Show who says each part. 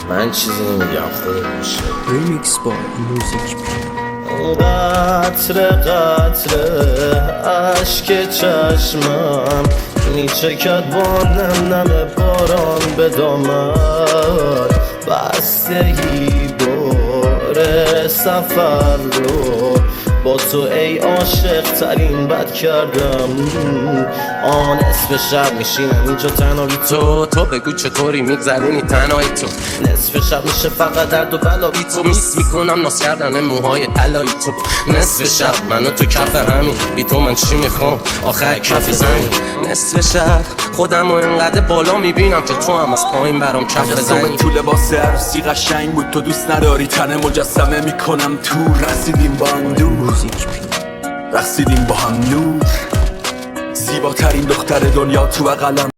Speaker 1: من چیزی نمیگم خودت میشه
Speaker 2: ریمیکس با موزیک
Speaker 1: قطره قطره عشق چشمم میچکد با نم باران به دامن بستگی باره سفر رو با تو ای عاشق ترین بد کردم آن نصف شب میشینم اینجا تنها بی تو بگو چطوری میگذرونی تنهایی تو نصف شب میشه فقط درد و بلا بی تو میس میکنم ناز کردن موهای طلایی تو نصف شب من و تو کف همین بی تو من چی میخوام آخر کف زمین نصف شب خودم و اینقدر بالا میبینم که تو هم از پایین برام کف بزنی
Speaker 3: تو لباس عروسی قشنگ بود تو دوست نداری تنه مجسمه میکنم تو رسیدیم با هم دور رسیدیم با هم نور زیباترین دختر دنیا تو بغلم